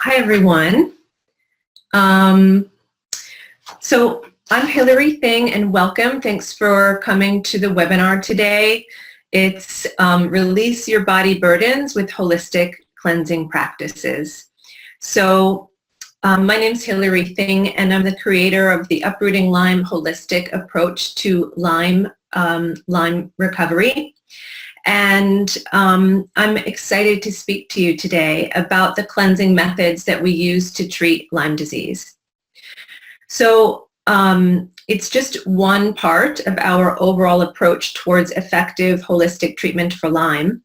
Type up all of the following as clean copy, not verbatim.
Hi, everyone. So I'm Hilary Thing, and welcome. Thanks for coming to the webinar today. It's Release Your Body Burdens with Holistic Cleansing Practices. So my name's Hilary Thing, and I'm the creator of the Uprooting Lyme Holistic Approach to Lyme recovery. And I'm excited to speak to you today about the cleansing methods that we use to treat Lyme disease. So it's just one part of our overall approach towards effective holistic treatment for Lyme.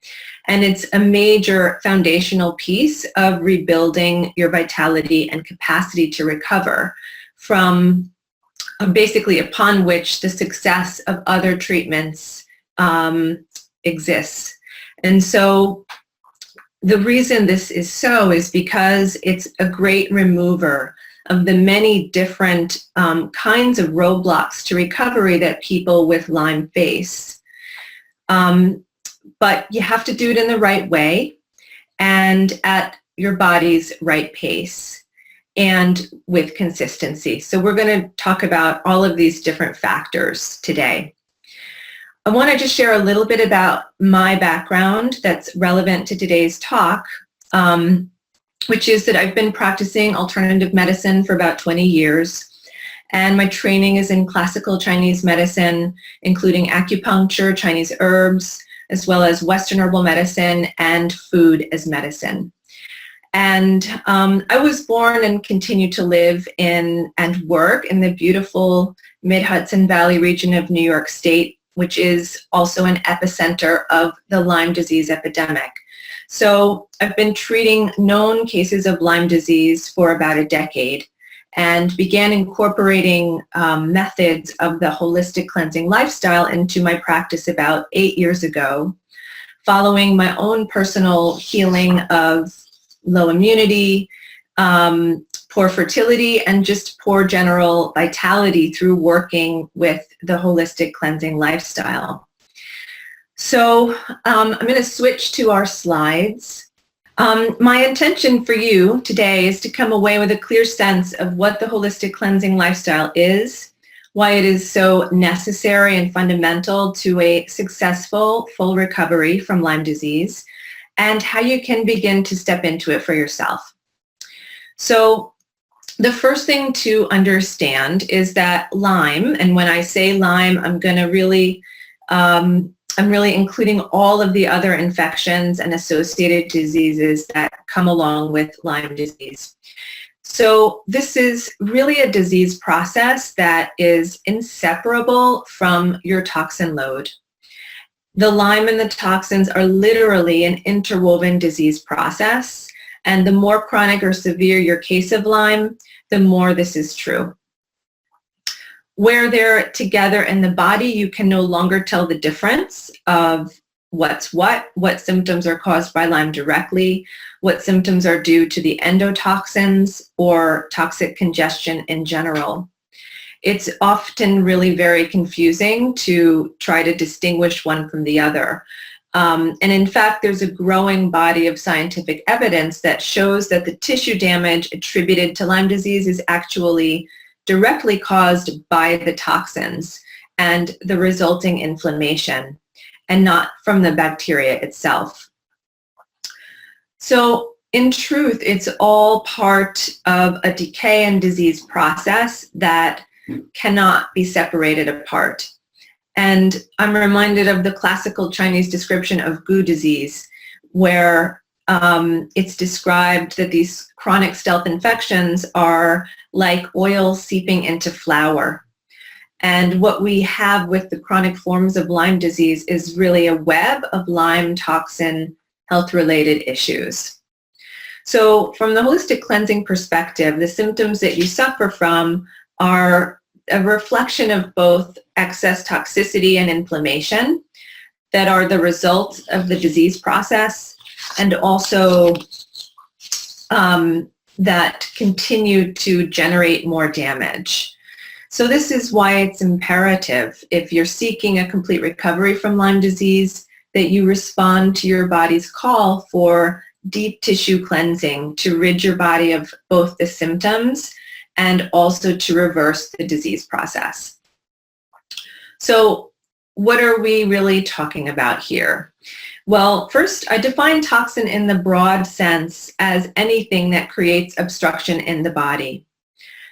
And it's a major foundational piece of rebuilding your vitality and capacity to recover from basically upon which the success of other treatments exists. And so the reason this is so is because it's a great remover of the many different kinds of roadblocks to recovery that people with Lyme face. But you have to do it in the right way and at your body's right pace and with consistency. So we're going to talk about all of these different factors today. I want to just share a little bit about my background that's relevant to today's talk, which is that I've been practicing alternative medicine for about 20 years. And my training is in classical Chinese medicine, including acupuncture, Chinese herbs, as well as Western herbal medicine and food as medicine. And I was born and continue to live in and work in the beautiful Mid-Hudson Valley region of New York State, which is also an epicenter of the Lyme disease epidemic. So I've been treating known cases of Lyme disease for about a decade and began incorporating methods of the holistic cleansing lifestyle into my practice about 8 years ago, following my own personal healing of low immunity, poor fertility, and just poor general vitality through working with the holistic cleansing lifestyle. So I'm going to switch to our slides. My intention for you today is to come away with a clear sense of what the holistic cleansing lifestyle is, why it is so necessary and fundamental to a successful full recovery from Lyme disease, and how you can begin to step into it for yourself. So the first thing to understand is that Lyme, and when I say Lyme, I'm really including all of the other infections and associated diseases that come along with Lyme disease. So this is really a disease process that is inseparable from your toxin load. The Lyme and the toxins are literally an interwoven disease process, and the more chronic or severe your case of Lyme, the more this is true. Where they're together in the body, you can no longer tell the difference of what symptoms are caused by Lyme directly, what symptoms are due to the endotoxins or toxic congestion in general. It's often really very confusing to try to distinguish one from the other. And in fact, there's a growing body of scientific evidence that shows that the tissue damage attributed to Lyme disease is actually directly caused by the toxins and the resulting inflammation, and not from the bacteria itself. So in truth, it's all part of a decay and disease process that cannot be separated apart. And I'm reminded of the classical Chinese description of Gu disease, where it's described that these chronic stealth infections are like oil seeping into flour. And what we have with the chronic forms of Lyme disease is really a web of Lyme toxin health-related issues. So from the holistic cleansing perspective, the symptoms that you suffer from are a reflection of both excess toxicity and inflammation that are the result of the disease process, and also that continue to generate more damage. So this is why it's imperative, if you're seeking a complete recovery from Lyme disease, that you respond to your body's call for deep tissue cleansing to rid your body of both the symptoms and also to reverse the disease process. So what are we really talking about here? Well, first, I define toxin in the broad sense as anything that creates obstruction in the body.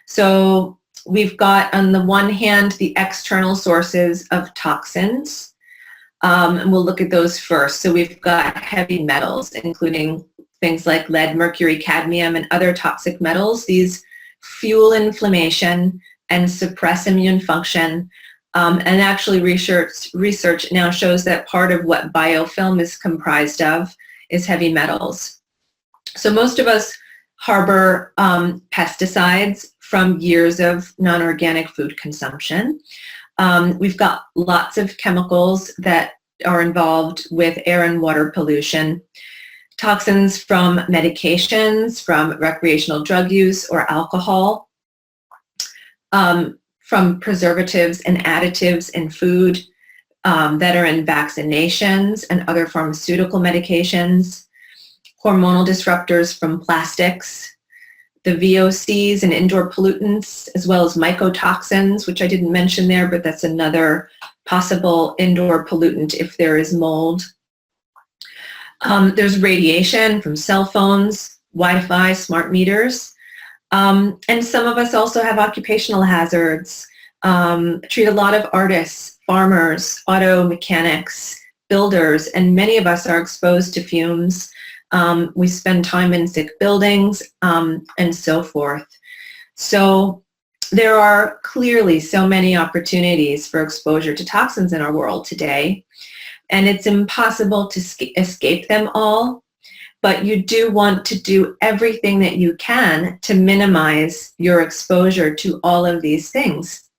So we've got, on the one hand, the external sources of toxins, and we'll look at those first. So we've got heavy metals, including things like lead, mercury, cadmium, and other toxic metals. These fuel inflammation and suppress immune function. And actually research now shows that part of what biofilm is comprised of is heavy metals. So most of us harbor pesticides from years of non-organic food consumption. We've got lots of chemicals that are involved with air and water pollution, toxins from medications, from recreational drug use or alcohol, from preservatives and additives in food that are in vaccinations and other pharmaceutical medications, hormonal disruptors from plastics, the VOCs and indoor pollutants, as well as mycotoxins, which I didn't mention there, but that's another possible indoor pollutant if there is mold. There's radiation from cell phones, Wi-Fi, smart meters. And some of us also have occupational hazards. Treat a lot of artists, farmers, auto mechanics, builders, and many of us are exposed to fumes. We spend time in sick buildings, and so forth. So there are clearly so many opportunities for exposure to toxins in our world today, and it's impossible to escape them all. But you do want to do everything that you can to minimize your exposure to all of these things.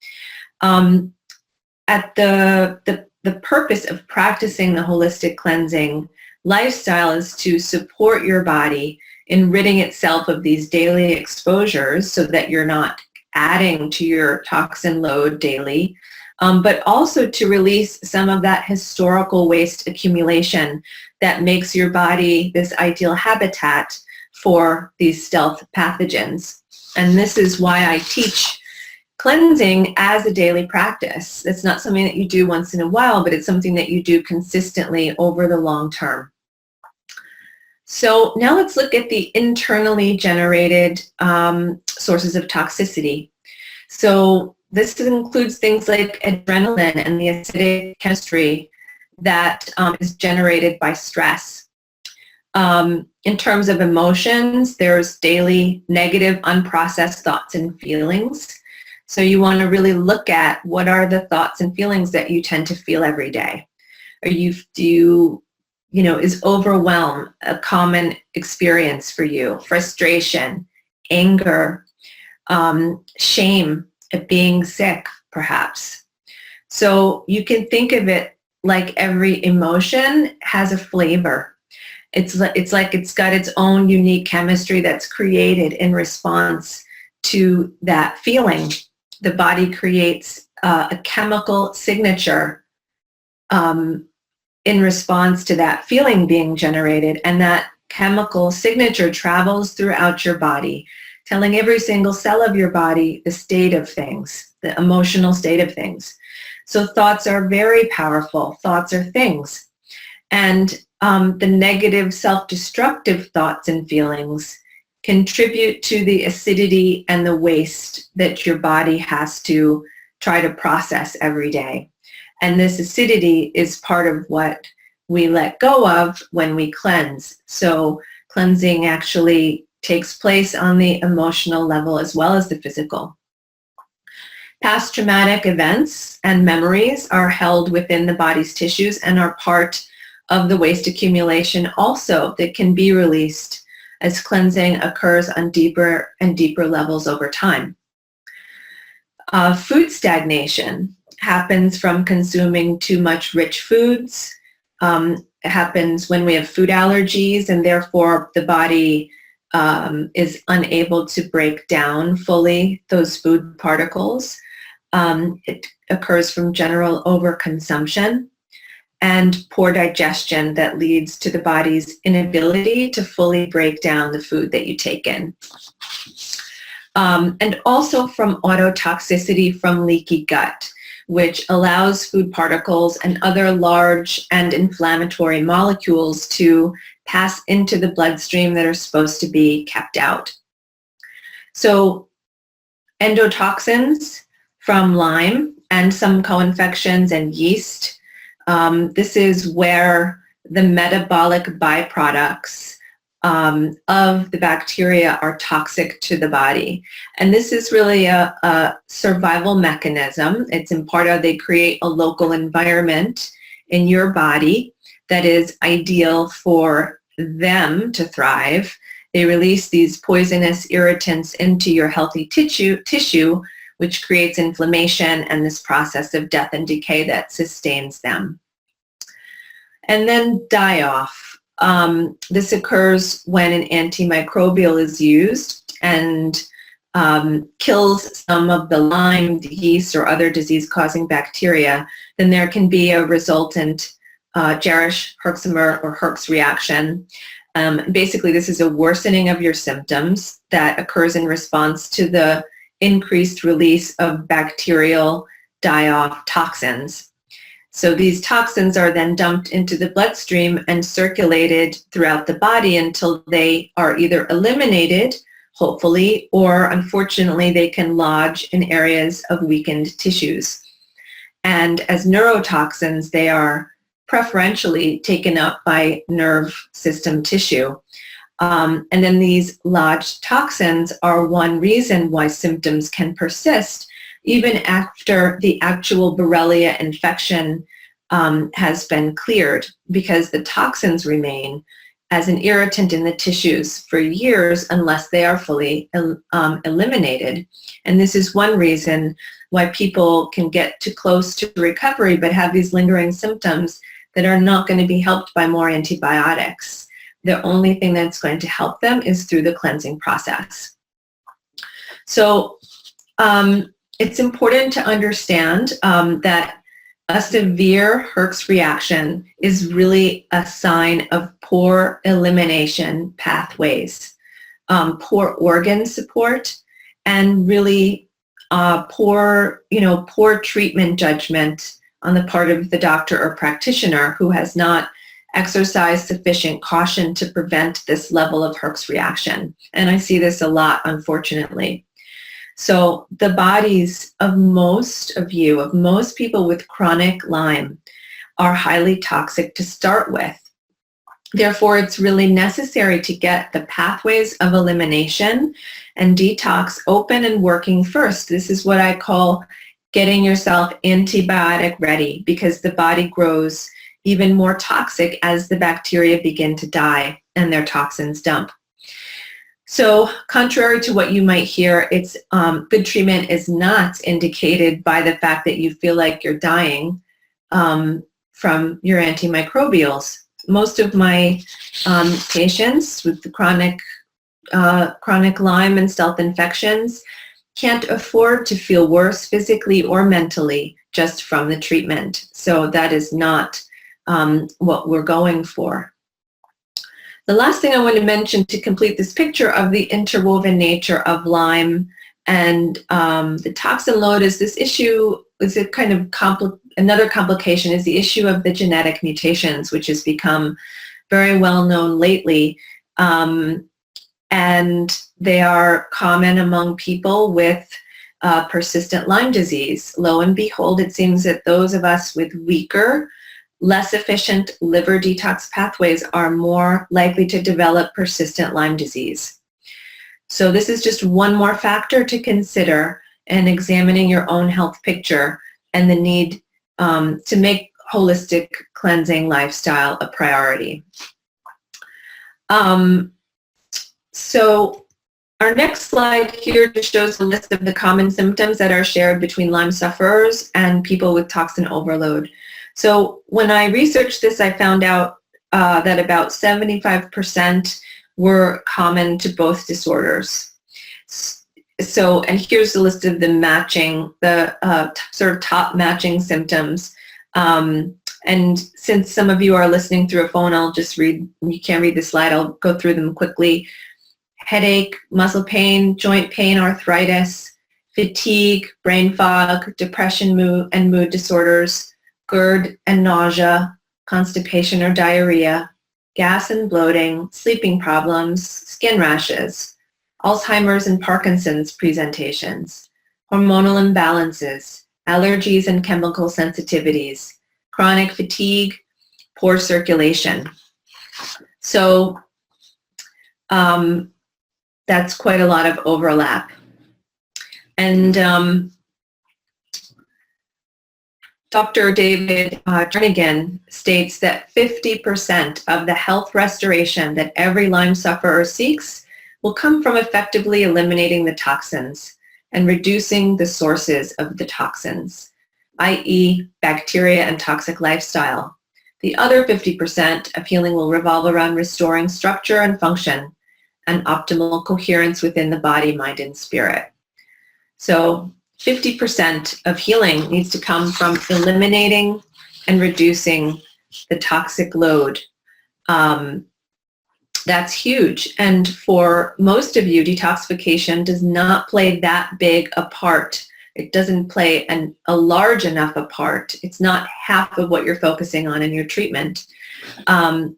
At the purpose of practicing the holistic cleansing lifestyle is to support your body in ridding itself of these daily exposures so that you're not adding to your toxin load daily, but also to release some of that historical waste accumulation that makes your body this ideal habitat for these stealth pathogens. And this is why I teach cleansing as a daily practice. It's not something that you do once in a while, but it's something that you do consistently over the long term. So now let's look at the internally generated sources of toxicity. So this includes things like adrenaline and the acidic chemistry that is generated by stress. In terms of emotions, there's daily negative, unprocessed thoughts and feelings. So you want to really look at what are the thoughts and feelings that you tend to feel every day. Is overwhelm a common experience for you? Frustration, anger, shame at being sick, perhaps. So you can think of it like every emotion has a flavor. It's like it's got its own unique chemistry that's created in response to that feeling. The body creates a chemical signature in response to that feeling being generated, and that chemical signature travels throughout your body, telling every single cell of your body the state of things, the emotional state of things. So thoughts are very powerful. Thoughts are things. And the negative self-destructive thoughts and feelings contribute to the acidity and the waste that your body has to try to process every day. And this acidity is part of what we let go of when we cleanse. So cleansing actually takes place on the emotional level as well as the physical. Past traumatic events and memories are held within the body's tissues and are part of the waste accumulation also that can be released as cleansing occurs on deeper and deeper levels over time. Food stagnation happens from consuming too much rich foods. It happens when we have food allergies, and therefore the body is unable to break down fully those food particles. It occurs from general overconsumption. and poor digestion that leads to the body's inability to fully break down the food that you take in. And also from autotoxicity from leaky gut, which allows food particles and other large and inflammatory molecules to pass into the bloodstream that are supposed to be kept out. So endotoxins from Lyme and some co-infections and yeast. This is where the metabolic byproducts of the bacteria are toxic to the body. And this is really a survival mechanism. It's in part of they create a local environment in your body that is ideal for them to thrive. They release these poisonous irritants into your healthy tissue, which creates inflammation and this process of death and decay that sustains them. And then die-off. This occurs when an antimicrobial is used and kills some of the Lyme, yeast, or other disease-causing bacteria. Then there can be a resultant Jarisch, Herxemer, or Herx reaction. Basically, this is a worsening of your symptoms that occurs in response to the increased release of bacterial die-off toxins. So these toxins are then dumped into the bloodstream and circulated throughout the body until they are either eliminated, hopefully, or unfortunately they can lodge in areas of weakened tissues. And as neurotoxins, they are preferentially taken up by nerve system tissue. And then these lodged toxins are one reason why symptoms can persist even after the actual Borrelia infection has been cleared, because the toxins remain as an irritant in the tissues for years unless they are fully eliminated. And this is one reason why people can get too close to recovery but have these lingering symptoms that are not going to be helped by more antibiotics. The only thing that's going to help them is through the cleansing process. So it's important to understand that a severe Herx reaction is really a sign of poor elimination pathways, poor organ support, and really poor treatment judgment on the part of the doctor or practitioner who has not exercised sufficient caution to prevent this level of Herx reaction. And I see this a lot, unfortunately. So the bodies of most people with chronic Lyme are highly toxic to start with. Therefore, it's really necessary to get the pathways of elimination and detox open and working first. This is what I call getting yourself antibiotic ready, because the body grows even more toxic as the bacteria begin to die and their toxins dump. So contrary to what you might hear, it's good treatment is not indicated by the fact that you feel like you're dying from your antimicrobials. Most of my patients with the chronic Lyme and stealth infections can't afford to feel worse physically or mentally just from the treatment. So that is not what we're going for. The last thing I want to mention to complete this picture of the interwoven nature of Lyme and the toxin load is this issue, is a kind of another complication is the issue of the genetic mutations, which has become very well known lately. And they are common among people with persistent Lyme disease. Lo and behold, it seems that those of us with weaker, less efficient liver detox pathways are more likely to develop persistent Lyme disease. So this is just one more factor to consider in examining your own health picture and the need to make holistic cleansing lifestyle a priority. So our next slide here just shows a list of the common symptoms that are shared between Lyme sufferers and people with toxin overload. So when I researched this, I found out that about 75% were common to both disorders. So, and here's the list of the matching, the sort of top matching symptoms. And since some of you are listening through a phone, I'll just read, you can't read the slide, I'll go through them quickly. Headache, muscle pain, joint pain, arthritis, fatigue, brain fog, depression, mood disorders, GERD and nausea, constipation or diarrhea, gas and bloating, sleeping problems, skin rashes, Alzheimer's and Parkinson's presentations, hormonal imbalances, allergies and chemical sensitivities, chronic fatigue, poor circulation. So that's quite a lot of overlap. And Dr. David Jernigan states that 50% of the health restoration that every Lyme sufferer seeks will come from effectively eliminating the toxins and reducing the sources of the toxins, i.e. bacteria and toxic lifestyle. The other 50% of healing will revolve around restoring structure and function and optimal coherence within the body, mind, and spirit. So 50% of healing needs to come from eliminating and reducing the toxic load. That's huge. And for most of you, detoxification does not play that big a part. It doesn't play a large enough a part. It's not half of what you're focusing on in your treatment.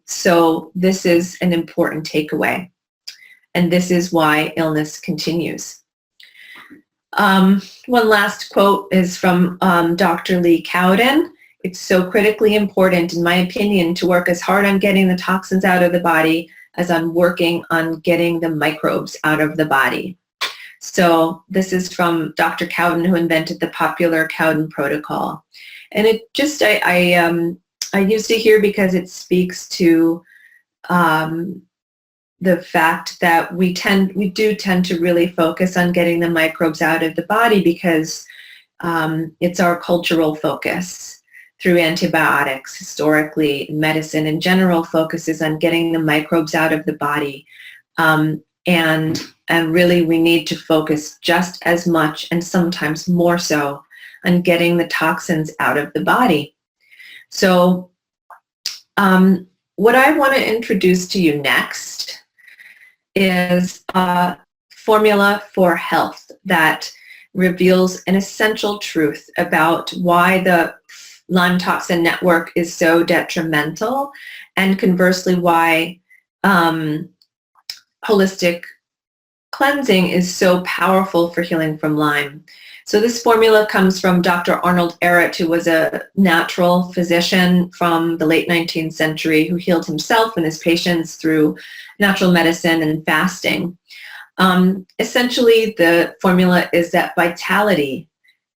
So this is an important takeaway. And this is why illness continues. One last quote is from Dr. Lee Cowden. It's so critically important, in my opinion, to work as hard on getting the toxins out of the body as on working on getting the microbes out of the body. So this is from Dr. Cowden, who invented the popular Cowden protocol. And it just, I used it here because it speaks to the fact that we do tend to really focus on getting the microbes out of the body because it's our cultural focus. Through antibiotics, historically, medicine in general focuses on getting the microbes out of the body. And really we need to focus just as much and sometimes more so on getting the toxins out of the body. So what I want to introduce to you next is a formula for health that reveals an essential truth about why the Lyme toxin network is so detrimental, and conversely why holistic cleansing is so powerful for healing from Lyme. So this formula comes from Dr. Arnold Ehret, who was a natural physician from the late 19th century who healed himself and his patients through natural medicine and fasting. Essentially, the formula is that vitality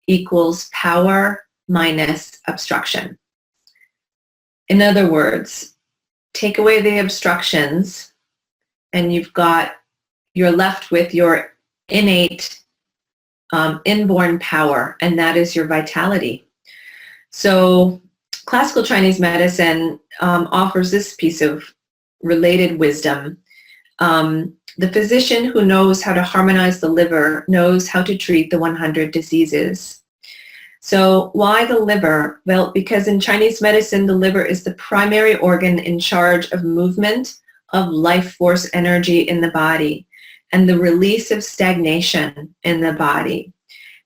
equals power minus obstruction. In other words, take away the obstructions and you're left with your innate inborn power, and that is your vitality. So classical Chinese medicine offers this piece of related wisdom. The physician who knows how to harmonize the liver knows how to treat the 100 diseases. So why the liver? Well, because in Chinese medicine, the liver is the primary organ in charge of movement of life force energy in the body and the release of stagnation in the body,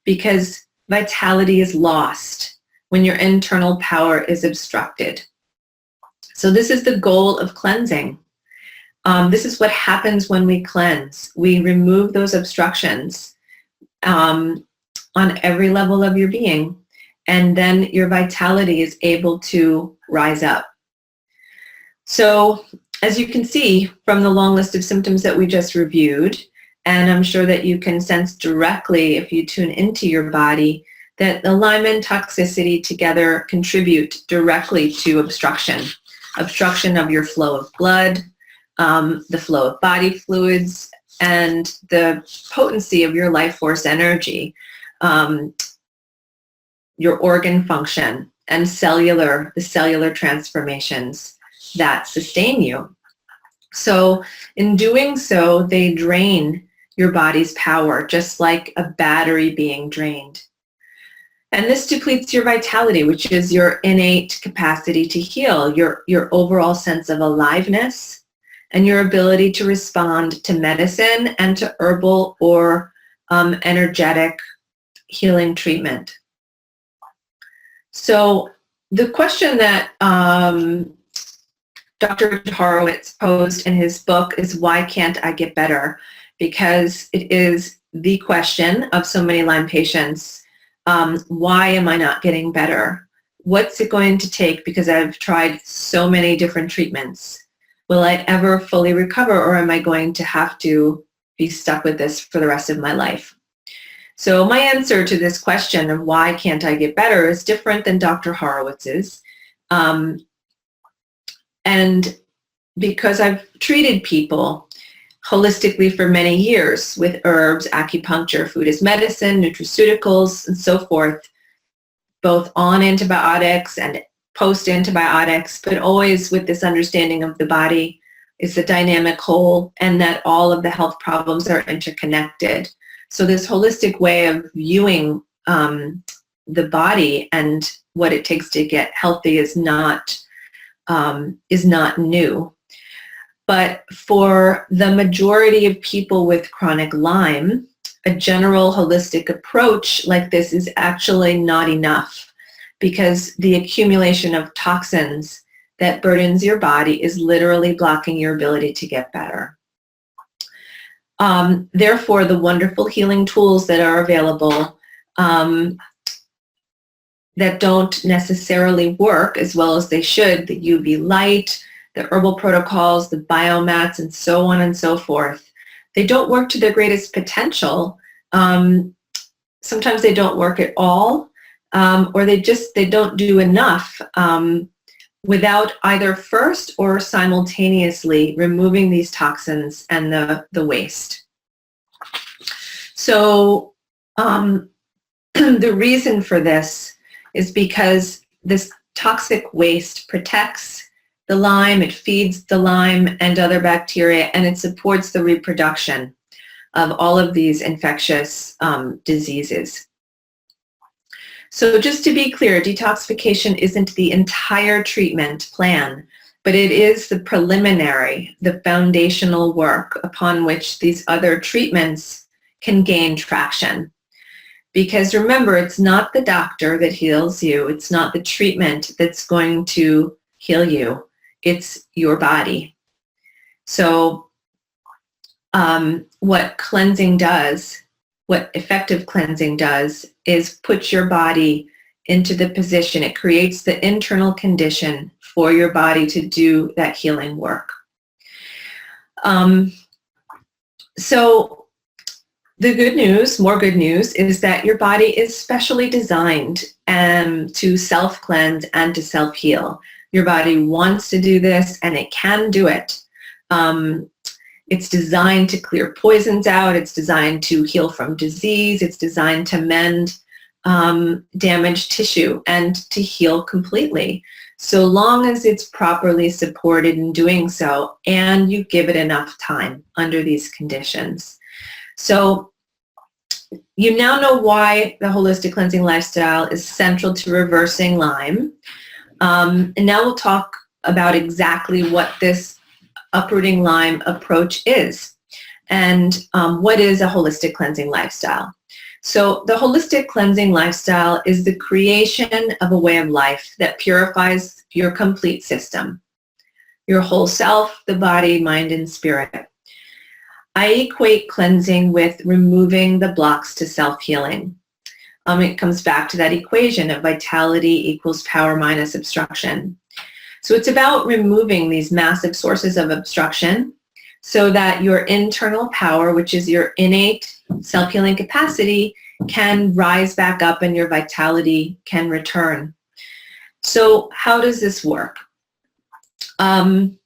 because vitality is lost when your internal power is obstructed. So this is the goal of cleansing. This is what happens when we cleanse. We remove those obstructions on every level of your being, and then your vitality is able to rise up. So as you can see from the long list of symptoms that we just reviewed, and I'm sure that you can sense directly if you tune into your body, that the Lyme and toxicity together contribute directly to obstruction of your flow of blood, the flow of body fluids, and the potency of your life force energy, your organ function, and the cellular transformations that sustain you. So in doing so, they drain your body's power, just like a battery being drained. And this depletes your vitality, which is your innate capacity to heal, your overall sense of aliveness, and your ability to respond to medicine and to herbal or energetic healing treatment. So the question that Dr. Horowitz posed in his book is, why can't I get better? Because it is the question of so many Lyme patients. Why am I not getting better? What's it going to take? Because I've tried so many different treatments. Will I ever fully recover, or am I going to have to be stuck with this for the rest of my life? So my answer to this question of why can't I get better is different than Dr. Horowitz's. And because I've treated people holistically for many years with herbs, acupuncture, food as medicine, nutraceuticals, and so forth, both on antibiotics and post-antibiotics, but always with this understanding of the body is a dynamic whole and that all of the health problems are interconnected. So this holistic way of viewing the body and what it takes to get healthy is not new. But for the majority of people with chronic Lyme, a general holistic approach like this is actually not enough, because the accumulation of toxins that burdens your body is literally blocking your ability to get better. Therefore, the wonderful healing tools that are available that don't necessarily work as well as they should, the UV light, the herbal protocols, the biomats, and so on and so forth, they don't work to their greatest potential. Sometimes they don't work at all, or they don't do enough without either first or simultaneously removing these toxins and the waste. So the reason for this is because this toxic waste protects the Lyme, it feeds the Lyme and other bacteria, and it supports the reproduction of all of these infectious diseases. So just to be clear, detoxification isn't the entire treatment plan, but it is the preliminary, the foundational work upon which these other treatments can gain traction. Because remember, it's not the doctor that heals you, it's not the treatment that's going to heal you, it's your body. So what cleansing does, what effective cleansing does, is put your body into the position, it creates the internal condition for your body to do that healing work. So the good news, more good news, is that your body is specially designed to self-cleanse and to self-heal. Your body wants to do this, and it can do it. It's designed to clear poisons out. It's designed to heal from disease. It's designed to mend damaged tissue and to heal completely, so long as it's properly supported in doing so and you give it enough time under these conditions. So you now know why the holistic cleansing lifestyle is central to reversing Lyme. And now we'll talk about exactly what this uprooting Lyme approach is and what is a holistic cleansing lifestyle. So the holistic cleansing lifestyle is the creation of a way of life that purifies your complete system, your whole self, the body, mind, and spirit. I equate cleansing with removing the blocks to self-healing. It comes back to that equation of vitality equals power minus obstruction. So it's about removing these massive sources of obstruction so that your internal power, which is your innate self-healing capacity, can rise back up and your vitality can return. So how does this work? The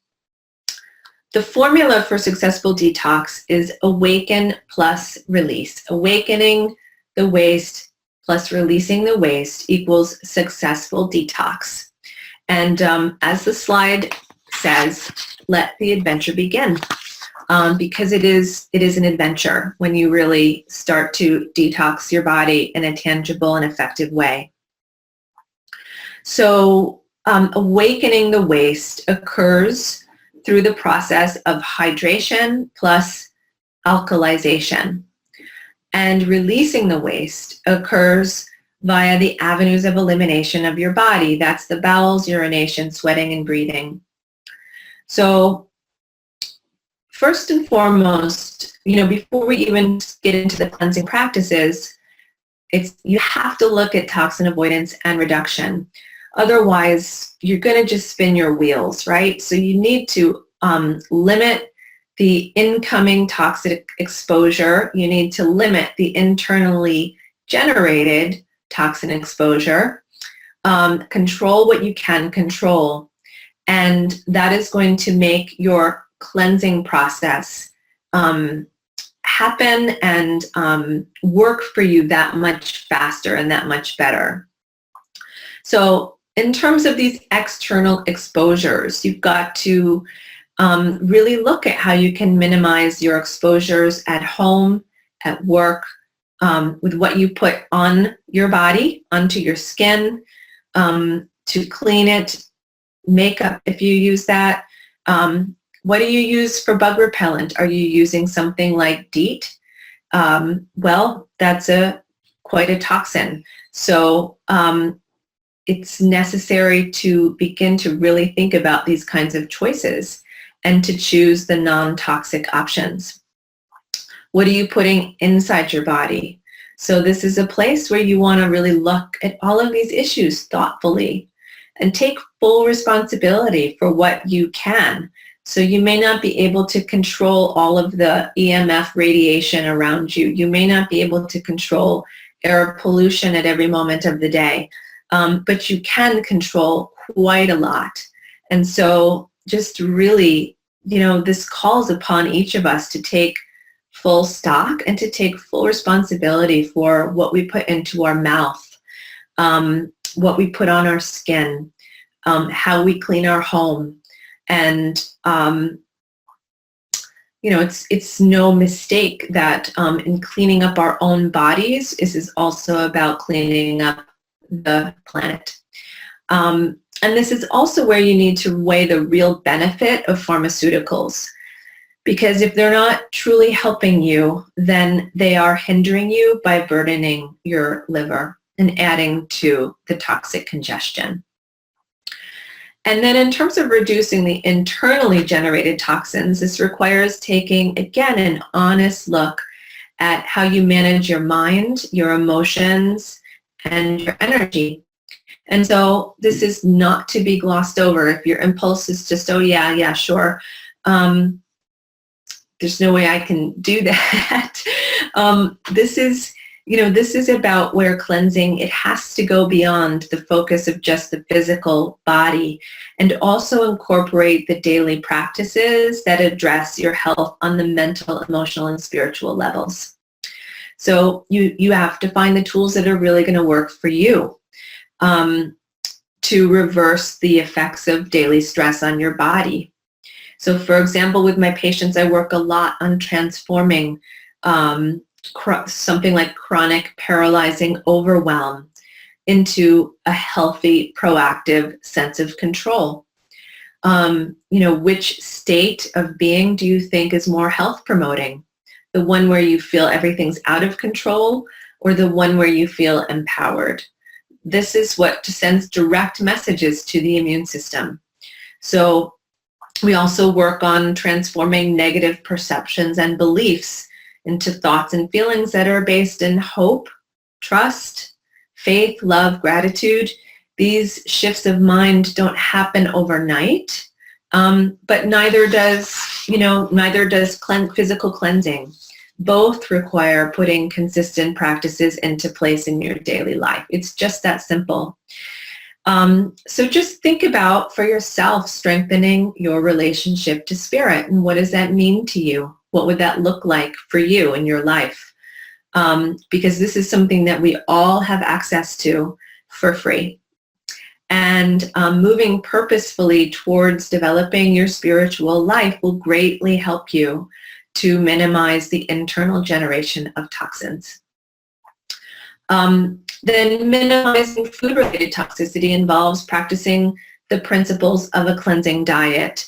formula for successful detox is awaken plus release. Awakening the waste plus releasing the waste equals successful detox. And as the slide says, let the adventure begin. because it is an adventure when you really start to detox your body in a tangible and effective way. So awakening the waste occurs through the process of hydration plus alkalization. And releasing the waste occurs via the avenues of elimination of your body. That's the bowels, urination, sweating, and breathing. So first and foremost, before we even get into the cleansing practices, you have to look at toxin avoidance and reduction. Otherwise, you're going to just spin your wheels, right? So you need to limit the incoming toxic exposure. You need to limit the internally generated toxin exposure. Control what you can control. And that is going to make your cleansing process happen and work for you that much faster and that much better. So in terms of these external exposures, you've got to really look at how you can minimize your exposures at home, at work, with what you put on your body, onto your skin, to clean it, makeup if you use that. What do you use for bug repellent? Are you using something like DEET? Well, that's quite a toxin. So it's necessary to begin to really think about these kinds of choices and to choose the non-toxic options. What are you putting inside your body? So this is a place where you want to really look at all of these issues thoughtfully and take full responsibility for what you can. So you may not be able to control all of the EMF radiation around you. You may not be able to control air pollution at every moment of the day, but you can control quite a lot. And so just really, this calls upon each of us to take full stock and to take full responsibility for what we put into our mouth, what we put on our skin, how we clean our home. And, it's no mistake that in cleaning up our own bodies, this is also about cleaning up the planet. And this is also where you need to weigh the real benefit of pharmaceuticals. Because if they're not truly helping you, then they are hindering you by burdening your liver and adding to the toxic congestion. And then in terms of reducing the internally generated toxins, this requires taking, again, an honest look at how you manage your mind, your emotions, and your energy. And so this is not to be glossed over. If your impulse is just, oh yeah, sure, there's no way I can do that. This is about where cleansing, it has to go beyond the focus of just the physical body and also incorporate the daily practices that address your health on the mental, emotional, and spiritual levels. So you have to find the tools that are really going to work for you to reverse the effects of daily stress on your body. So for example, with my patients, I work a lot on transforming something like chronic paralyzing overwhelm into a healthy, proactive sense of control. Which state of being do you think is more health promoting? The one where you feel everything's out of control or the one where you feel empowered? This is what sends direct messages to the immune system. So we also work on transforming negative perceptions and beliefs into thoughts and feelings that are based in hope, trust, faith, love, gratitude. These shifts of mind don't happen overnight, but neither does physical cleansing. Both require putting consistent practices into place in your daily life. It's just that simple. So just think about for yourself strengthening your relationship to spirit, and what does that mean to you? What would that look like for you in your life? Because this is something that we all have access to for free. And moving purposefully towards developing your spiritual life will greatly help you to minimize the internal generation of toxins. Then minimizing food-related toxicity involves practicing the principles of a cleansing diet,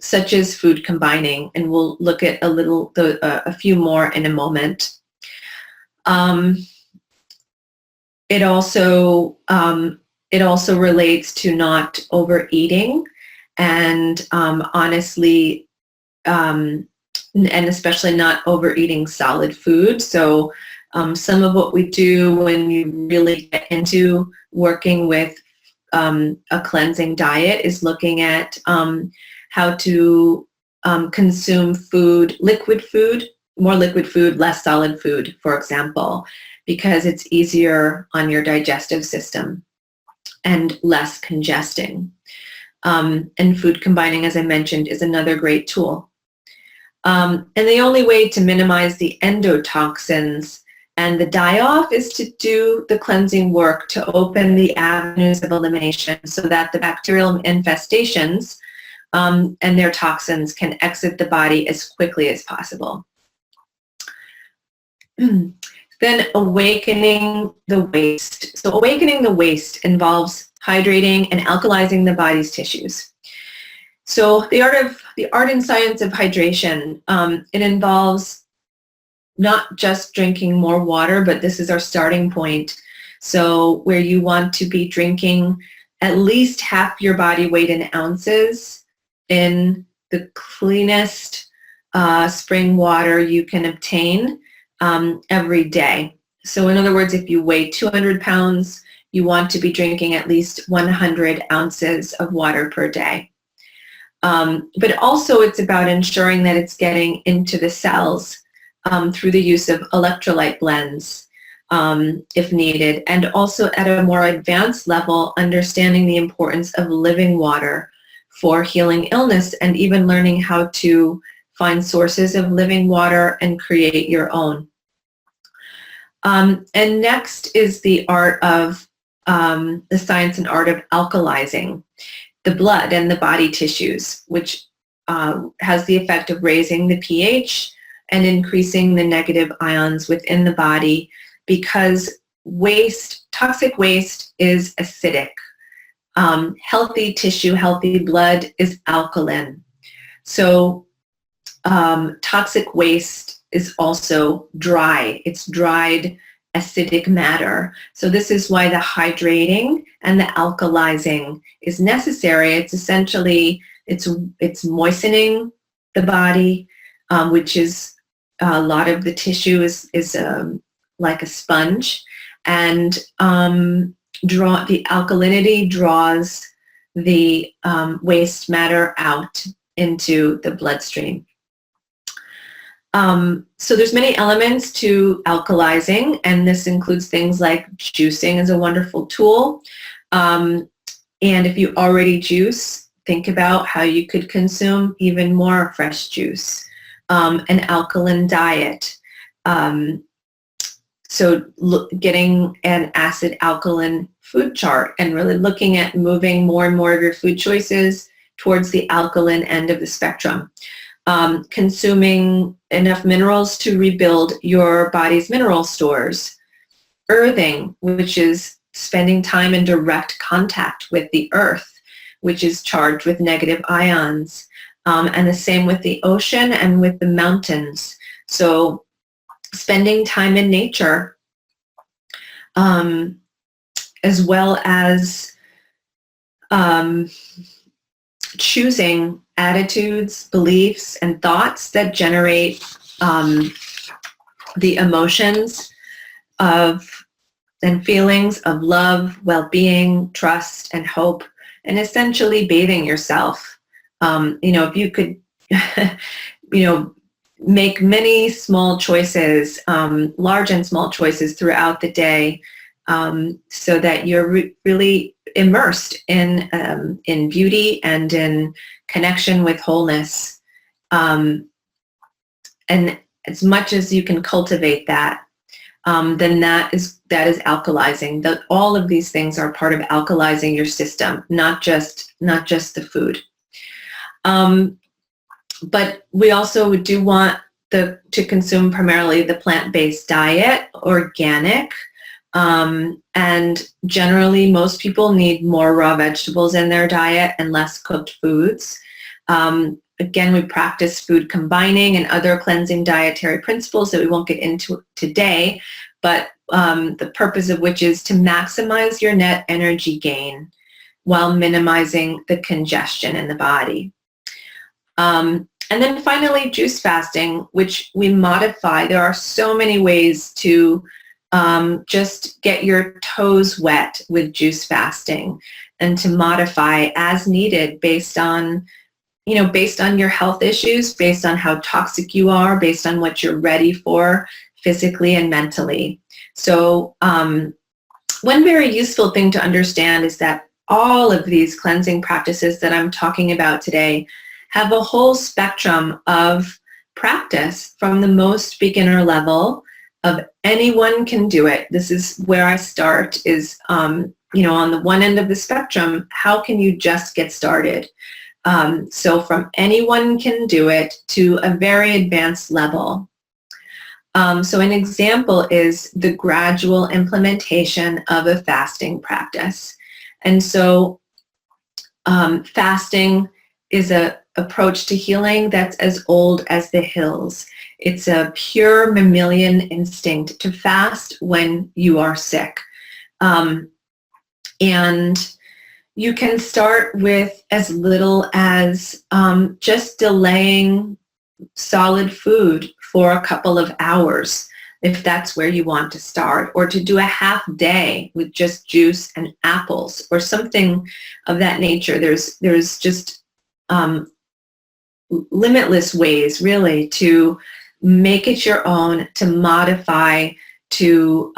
such as food combining, and we'll look at a few more in a moment. It also relates to not overeating, and honestly, and especially not overeating solid food. So some of what we do when you really get into working with a cleansing diet is looking at how to consume food, more liquid food, less solid food, for example, because it's easier on your digestive system and less congesting. And food combining, as I mentioned, is another great tool. And the only way to minimize the endotoxins and the die-off is to do the cleansing work to open the avenues of elimination so that the bacterial infestations and their toxins can exit the body as quickly as possible. Then awakening the waste. So awakening the waste involves hydrating and alkalizing the body's tissues. So the art and science of hydration, it involves not just drinking more water, but this is our starting point. So where you want to be drinking at least half your body weight in ounces in the cleanest spring water you can obtain every day. So in other words, if you weigh 200 pounds, you want to be drinking at least 100 ounces of water per day. But also it's about ensuring that it's getting into the cells through the use of electrolyte blends, if needed, and also at a more advanced level, understanding the importance of living water for healing illness and even learning how to find sources of living water and create your own. And next is the art of, the science and art of alkalizing the blood and the body tissues, which has the effect of raising the pH and increasing the negative ions within the body, because toxic waste is acidic. Healthy tissue, healthy blood is alkaline. So toxic waste is also dry. It's dried acidic matter. So this is why the hydrating and the alkalizing is necessary. It's essentially, it's moistening the body, which is a lot of the tissue is like a sponge, and the alkalinity draws the waste matter out into the bloodstream. So there's many elements to alkalizing, and this includes things like juicing is a wonderful tool. And if you already juice, think about how you could consume even more fresh juice. An alkaline diet. So getting an acid alkaline food chart and really looking at moving more and more of your food choices towards the alkaline end of the spectrum. Consuming enough minerals to rebuild your body's mineral stores. Earthing, which is spending time in direct contact with the earth, which is charged with negative ions. And the same with the ocean and with the mountains. So spending time in nature, as well as choosing attitudes, beliefs, and thoughts that generate the emotions and feelings of love, well-being, trust, and hope, and essentially bathing yourself. If you could, make many small choices, large and small choices throughout the day, so that you're really immersed in beauty and in connection with wholeness. And as much as you can cultivate that, then that is alkalizing. All of these things are part of alkalizing your system, not just the food. But we also do want to consume primarily the plant-based diet, organic, and generally most people need more raw vegetables in their diet and less cooked foods. Again, we practice food combining and other cleansing dietary principles that we won't get into today, but the purpose of which is to maximize your net energy gain while minimizing the congestion in the body. And then finally, juice fasting, which we modify. There are so many ways to just get your toes wet with juice fasting and to modify as needed based on your health issues, based on how toxic you are, based on what you're ready for physically and mentally. So one very useful thing to understand is that all of these cleansing practices that I'm talking about today have a whole spectrum of practice from the most beginner level of anyone can do it. This is where I start is, on the one end of the spectrum, how can you just get started? So from anyone can do it to a very advanced level. So an example is the gradual implementation of a fasting practice. And so fasting is a approach to healing that's as old as the hills. It's a pure mammalian instinct to fast when you are sick. And you can start with as little as just delaying solid food for a couple of hours, if that's where you want to start, or to do a half day with just juice and apples or something of that nature. There's just limitless ways really to make it your own, to modify, to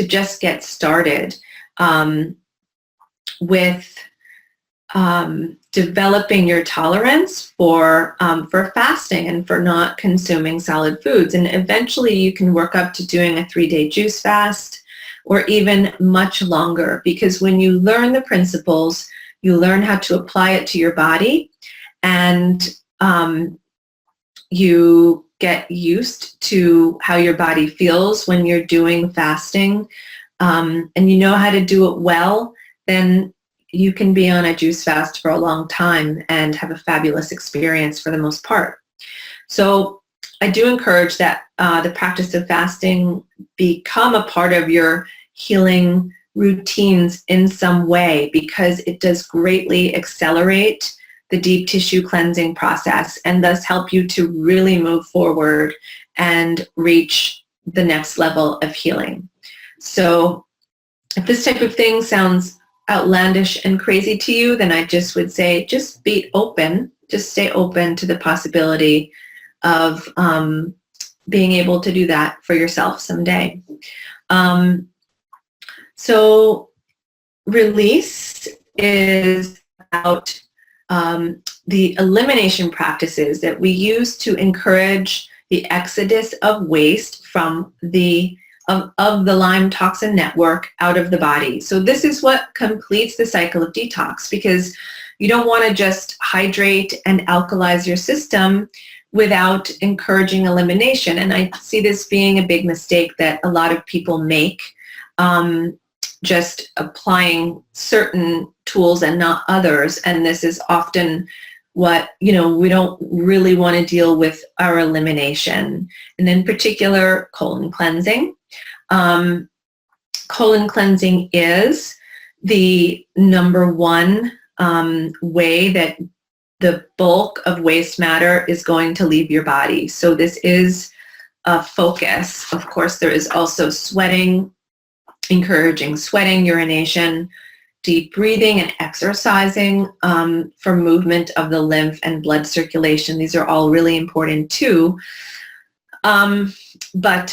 just get started with developing your tolerance for fasting and for not consuming solid foods. And eventually you can work up to doing a 3-day juice fast or even much longer, because when you learn the principles, you learn how to apply it to your body, and you get used to how your body feels when you're doing fasting, and you know how to do it well, then you can be on a juice fast for a long time and have a fabulous experience for the most part. So I do encourage that the practice of fasting become a part of your healing routines in some way, because it does greatly accelerate the deep tissue cleansing process and thus help you to really move forward and reach the next level of healing. So if this type of thing sounds outlandish and crazy to you, then I just would say just be open, just stay open to the possibility of being able to do that for yourself someday. So release is about the elimination practices that we use to encourage the exodus of waste from the Lyme toxin network out of the body. So this is what completes the cycle of detox, because you don't want to just hydrate and alkalize your system without encouraging elimination. And I see this being a big mistake that a lot of people make, just applying certain tools and not others. And this is often what, we don't really want to deal with our elimination. And in particular, colon cleansing. Colon cleansing is the number one way that the bulk of waste matter is going to leave your body. So this is a focus. Of course, there is also sweating, encouraging sweating, urination, deep breathing, and exercising for movement of the lymph and blood circulation. These are all really important too. But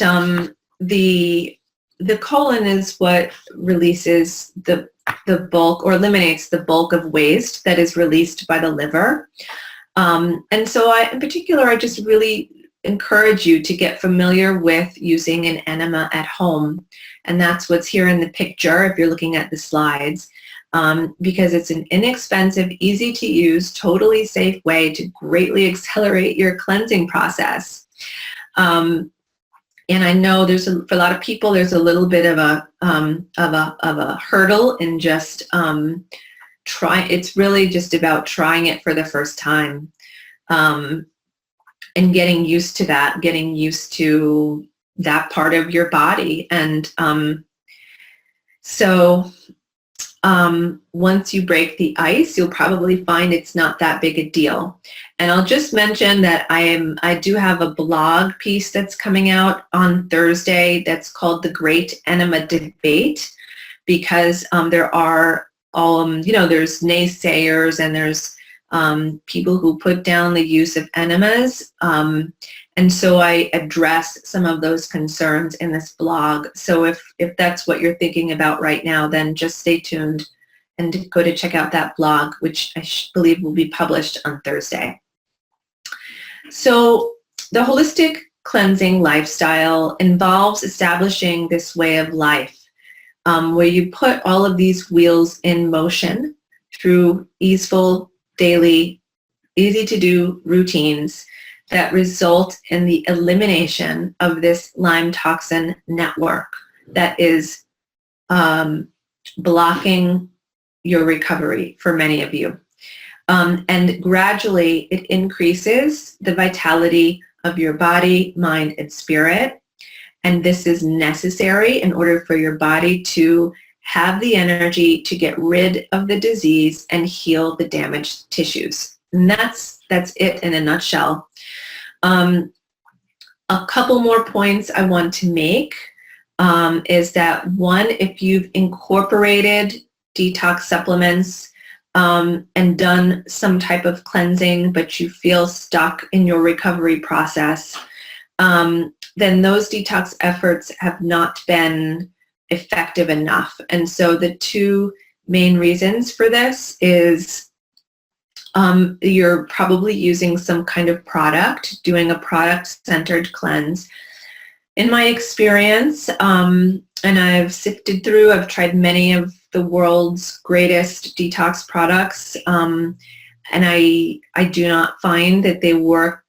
the colon is what releases the bulk, or eliminates the bulk of waste that is released by the liver. And so in particular, I just really encourage you to get familiar with using an enema at home. And that's what's here in the picture if you're looking at the slides, because it's an inexpensive, easy to use, totally safe way to greatly accelerate your cleansing process. And I know for a lot of people, there's a little bit of a hurdle in just it's really just about trying it for the first time, and getting used to that, getting used to that part of your body. And once you break the ice, you'll probably find it's not that big a deal. And I'll just mention that I do have a blog piece that's coming out on Thursday that's called The Great Enema Debate, because there are there's naysayers and there's people who put down the use of enemas. And so I address some of those concerns in this blog. So if that's what you're thinking about right now, then just stay tuned and go to check out that blog, which I believe will be published on Thursday. So the holistic cleansing lifestyle involves establishing this way of life, where you put all of these wheels in motion through easeful, daily, easy-to-do routines that result in the elimination of this Lyme toxin network that is blocking your recovery for many of you. And gradually it increases the vitality of your body, mind, and spirit. And this is necessary in order for your body to have the energy to get rid of the disease and heal the damaged tissues. And that's it in a nutshell. A couple more points I want to make is that, one, if you've incorporated detox supplements and done some type of cleansing, but you feel stuck in your recovery process, then those detox efforts have not been effective enough. And so the two main reasons for this is you're probably using some kind of product, doing a product-centered cleanse. In my experience, and I've sifted through, I've tried many of the world's greatest detox products, and I do not find that they work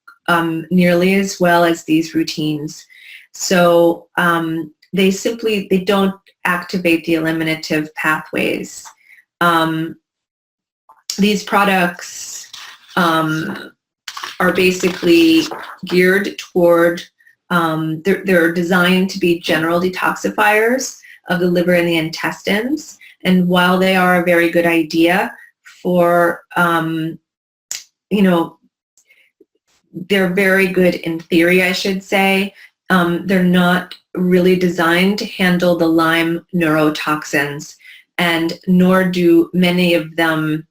nearly as well as these routines. So they don't activate the eliminative pathways. These products are basically geared toward, they're designed to be general detoxifiers of the liver and the intestines. And while they are a very good idea for, they're very good in theory, I should say, they're not really designed to handle the Lyme neurotoxins, and nor do many of them,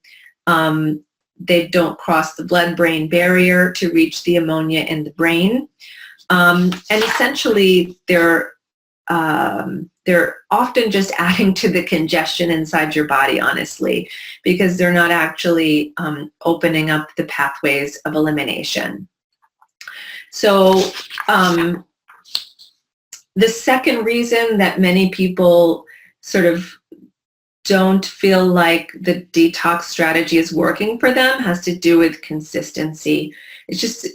they don't cross the blood-brain barrier to reach the ammonia in the brain. And essentially, they're often just adding to the congestion inside your body, honestly, because they're not actually opening up the pathways of elimination. So the second reason that many people sort of don't feel like the detox strategy is working for them has to do with consistency. It's just,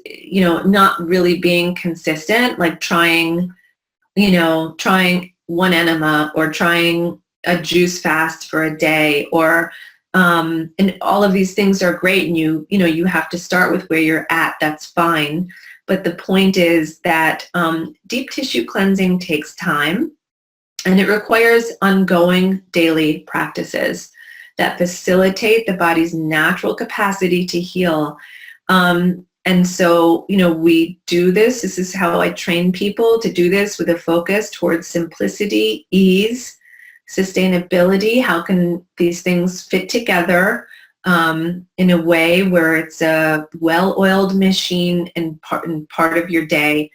not really being consistent, like trying one enema or trying a juice fast for a day, or and all of these things are great, and you have to start with where you're at. That's fine. But the point is that deep tissue cleansing takes time, and it requires ongoing daily practices that facilitate the body's natural capacity to heal. And so, we do this. This is how I train people to do this, with a focus towards simplicity, ease, sustainability. How can these things fit together in a way where it's a well-oiled machine in part of your day,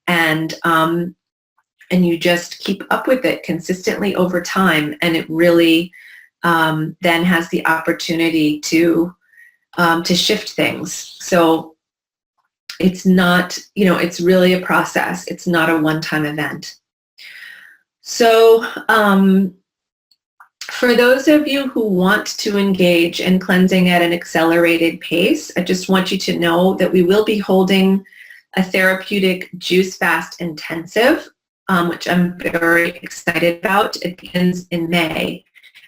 and you just keep up with it consistently over time, and it really then has the opportunity to shift things. So It's not, it's really a process. It's not a one-time event. So for those of you who want to engage in cleansing at an accelerated pace, I just want you to know that we will be holding a therapeutic juice fast intensive, which I'm very excited about. It begins in May.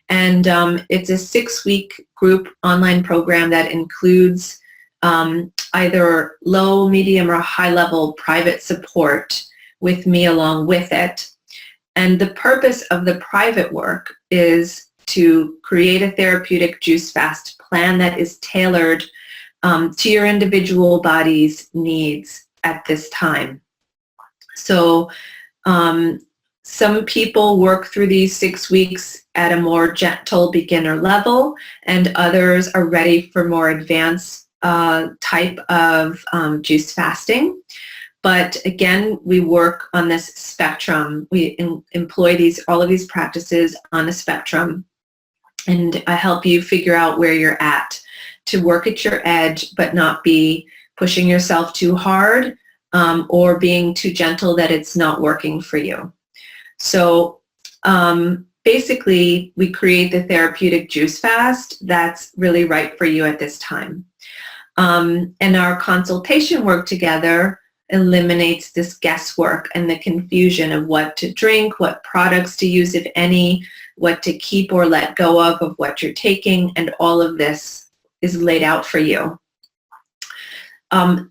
And it's a 6-week group online program that includes either low, medium, or high-level private support with me along with it. And the purpose of the private work is to create a therapeutic juice fast plan that is tailored to your individual body's needs at this time. So some people work through these 6 weeks at a more gentle beginner level, and others are ready for more advanced type of juice fasting. But again, we work on this spectrum. We employ all of these practices on a spectrum, and I help you figure out where you're at to work at your edge, but not be pushing yourself too hard or being too gentle that it's not working for you. So basically, we create the therapeutic juice fast that's really right for you at this time. And our consultation work together eliminates this guesswork and the confusion of what to drink, what products to use, if any, what to keep or let go of what you're taking, and all of this is laid out for you.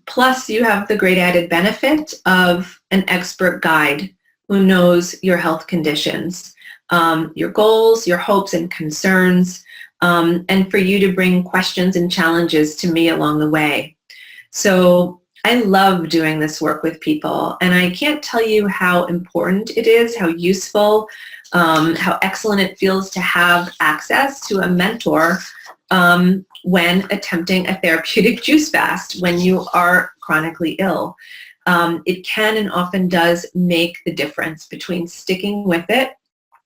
Plus, you have the great added benefit of an expert guide who knows your health conditions, your goals, your hopes and concerns, and for you to bring questions and challenges to me along the way. So I love doing this work with people, and I can't tell you how important it is, how useful, how excellent it feels to have access to a mentor when attempting a therapeutic juice fast when you are chronically ill. It can and often does make the difference between sticking with it,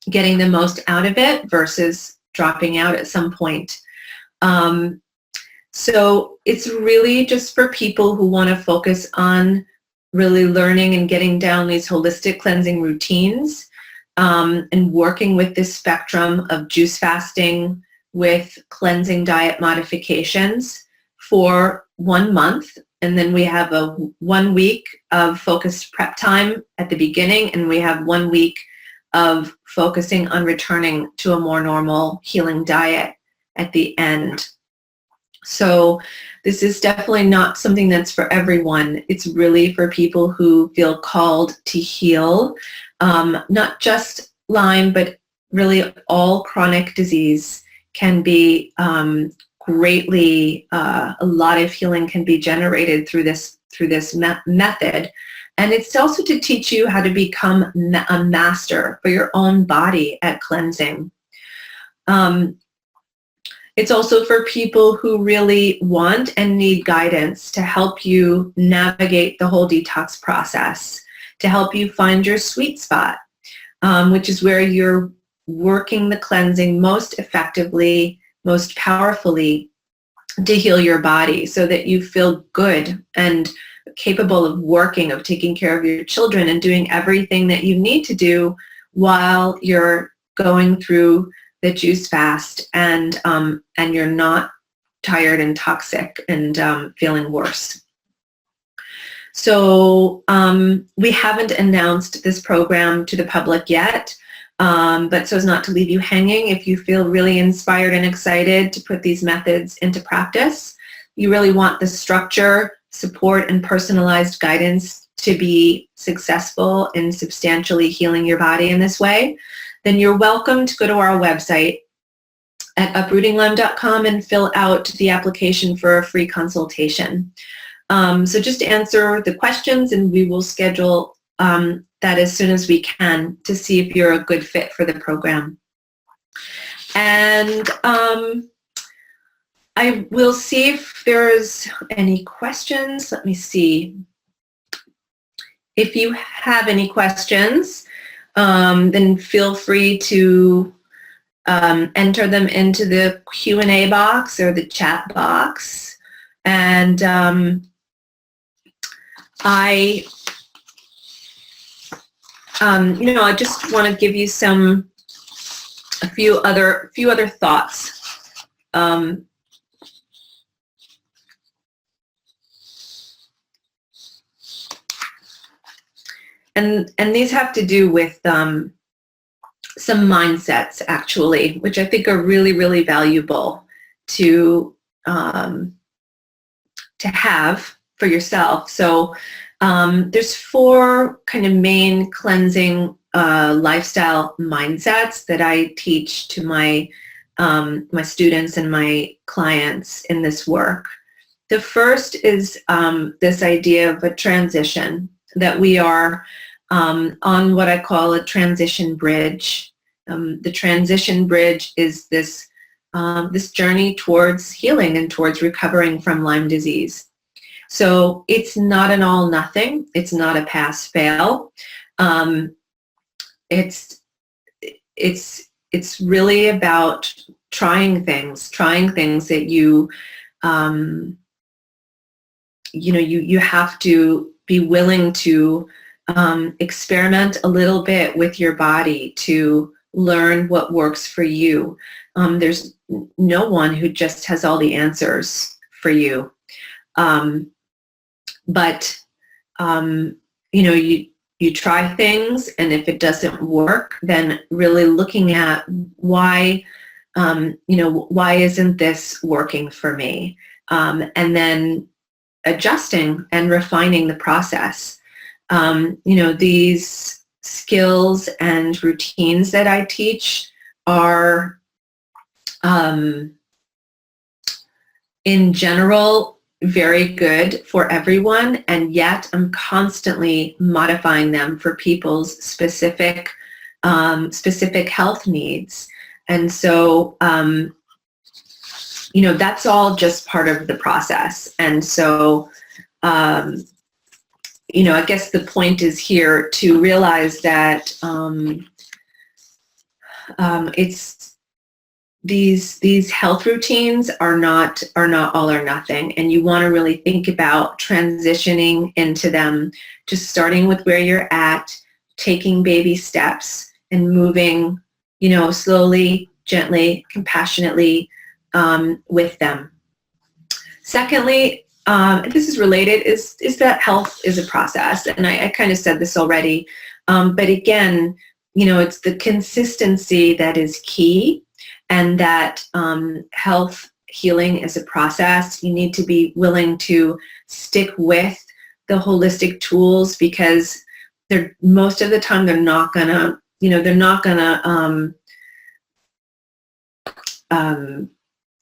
getting the most out of it, versus dropping out at some point. So it's really just for people who want to focus on really learning and getting down these holistic cleansing routines and working with this spectrum of juice fasting with cleansing diet modifications for 1 month. And then we have a 1 week of focused prep time at the beginning, and we have 1 week of focusing on returning to a more normal healing diet at the end. So this is definitely not something that's for everyone. It's really for people who feel called to heal, not just Lyme, but really all chronic disease can be greatly, a lot of healing can be generated through this method. And it's also to teach you how to become a master for your own body at cleansing. It's also for people who really want and need guidance to help you navigate the whole detox process, to help you find your sweet spot, which is where you're working the cleansing most effectively, most powerfully to heal your body so that you feel good and capable of working, of taking care of your children and doing everything that you need to do while you're going through the juice fast and you're not tired and toxic and feeling worse. So we haven't announced this program to the public yet, but so as not to leave you hanging, if you feel really inspired and excited to put these methods into practice, you really want the structure, support, and personalized guidance to be successful in substantially healing your body in this way, then you're welcome to go to our website at uprootinglyme.com and fill out the application for a free consultation. So just answer the questions and we will schedule that as soon as we can to see if you're a good fit for the program. And I will see if there's any questions. Let me see. If you have any questions, then feel free to enter them into the Q&A box or the chat box. And I, I just want to give you a few other thoughts. And these have to do with some mindsets, actually, which I think are really, really valuable to have for yourself. So there's 4 kind of main cleansing lifestyle mindsets that I teach to my students and my clients in this work. The first is this idea of a transition, that we are on what I call a transition bridge. The transition bridge is this journey towards healing and towards recovering from Lyme disease. So it's not an all nothing. It's not a pass fail. It's really about trying things that you have to be willing to experiment a little bit with your body to learn what works for you. There's no one who just has all the answers for you. But you try things, and if it doesn't work, then really looking at why isn't this working for me? And then adjusting and refining the process. These skills and routines that I teach are, in general, very good for everyone, and yet I'm constantly modifying them for people's specific health needs. And so, that's all just part of the process. And so, I guess the point is here to realize that it's these health routines are not all or nothing, and you want to really think about transitioning into them, just starting with where you're at, taking baby steps, and moving, slowly, gently, compassionately with them. Secondly, this is related, is that health is a process, and I kind of said this already, but again, it's the consistency that is key, and that health healing is a process. You need to be willing to stick with the holistic tools, because most of the time they're not gonna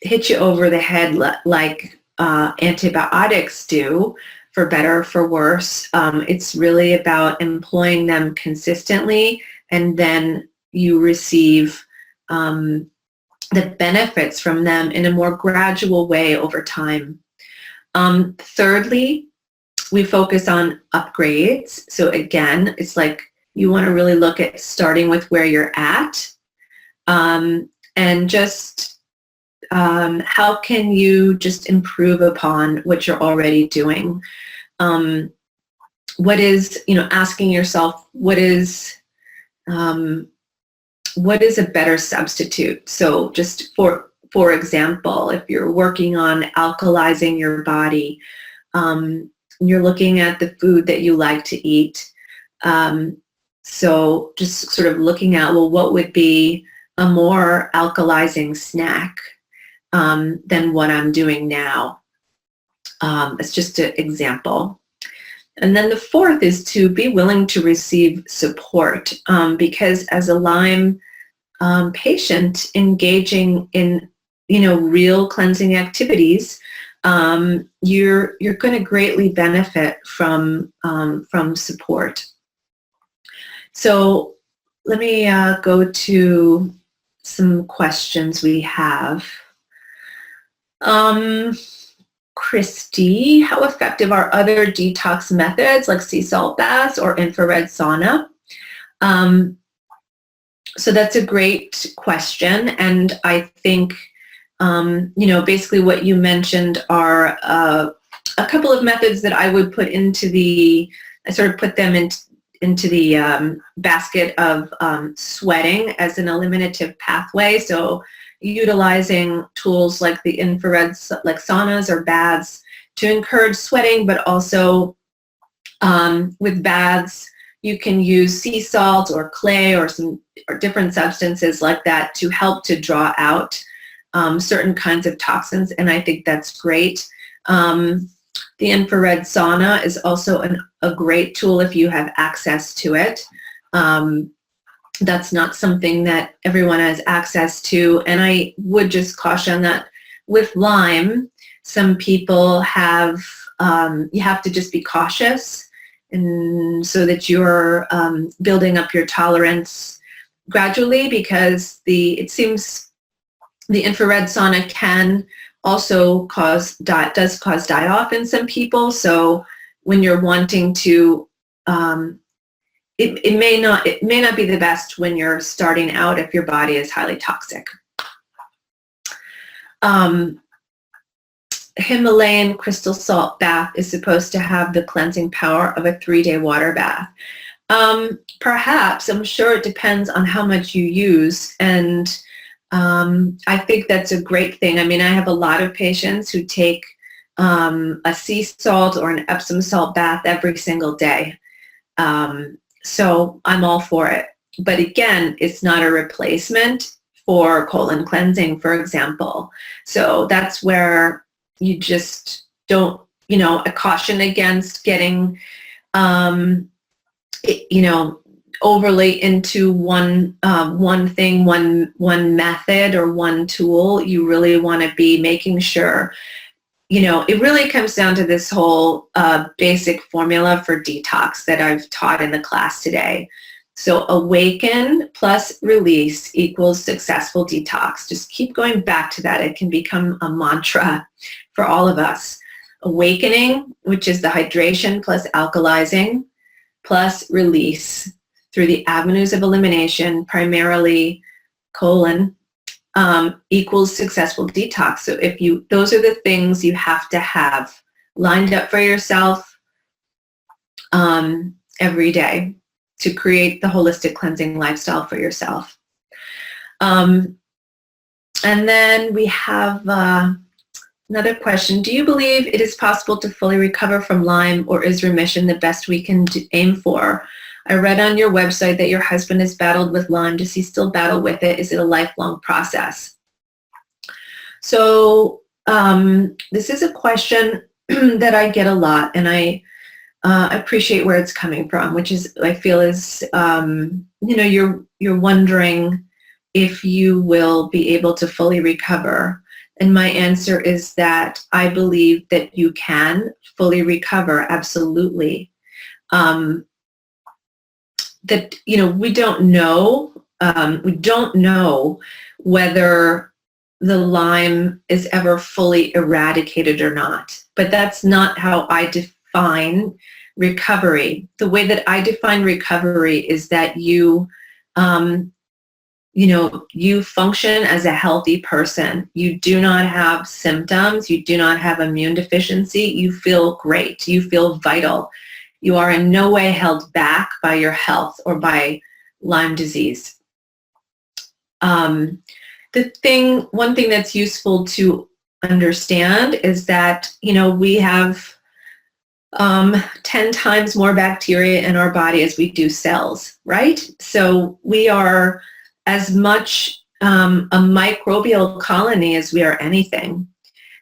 hit you over the head like antibiotics do, for better or for worse. It's really about employing them consistently, and then you receive the benefits from them in a more gradual way over time. Thirdly, we focus on upgrades. So again, it's like you want to really look at starting with where you're at, and just how can you just improve upon what you're already doing. What is, asking yourself, what is a better substitute? So just for example, if you're working on alkalizing your body, you're looking at the food that you like to eat. So just sort of looking at, well, what would be a more alkalizing snack than what I'm doing now? It's just an example. And then the fourth is to be willing to receive support, because as a Lyme patient engaging in real cleansing activities, you're going to greatly benefit from support. So let me go to some questions we have. Christy, how effective are other detox methods like sea salt baths or infrared sauna? So that's a great question, and I think basically what you mentioned are a couple of methods that I would put into I sort of put them into the basket of sweating as an eliminative pathway. So utilizing tools like the infrared, like saunas or baths, to encourage sweating, but also with baths, you can use sea salt or clay or different substances like that to help to draw out certain kinds of toxins, and I think that's great. The infrared sauna is also a great tool if you have access to it. That's not something that everyone has access to, and I would just caution that with Lyme, some people have, you have to just be cautious, and so that you're building up your tolerance gradually, because it seems the infrared sauna can also does cause die-off in some people. So when you're wanting to, it may not be the best when you're starting out if your body is highly toxic. Himalayan crystal salt bath is supposed to have the cleansing power of a 3-day water bath. Perhaps, I'm sure it depends on how much you use, and I think that's a great thing. I mean, I have a lot of patients who take a sea salt or an Epsom salt bath every single day. So I'm all for it. But again, it's not a replacement for colon cleansing, for example. So that's where you just don't, a caution against getting, overly into one thing, one method or one tool. You really want to be making sure, it really comes down to this whole basic formula for detox that I've taught in the class today. So awaken plus release equals successful detox. Just keep going back to that. It can become a mantra for all of us. Awakening, which is the hydration plus alkalizing, plus release through the avenues of elimination, primarily colon, equals successful detox. So those are the things you have to have lined up for yourself every day to create the holistic cleansing lifestyle for yourself. And then we have another question. Do you believe it is possible to fully recover from Lyme, or is remission the best we can aim for? I read on your website that your husband has battled with Lyme. Does he still battle with it? Is it a lifelong process? So this is a question that I get a lot, and I appreciate where it's coming from, which is, I feel is, you're wondering if you will be able to fully recover. And my answer is that I believe that you can fully recover, absolutely. That, we don't know whether the Lyme is ever fully eradicated or not, but that's not how I define recovery. The way that I define recovery is that you function as a healthy person. You do not have symptoms. You do not have immune deficiency. You feel great. You feel vital. You are in no way held back by your health or by Lyme disease. One thing that's useful to understand is that, we have 10 times more bacteria in our body as we do cells, right? So we are as much a microbial colony as we are anything.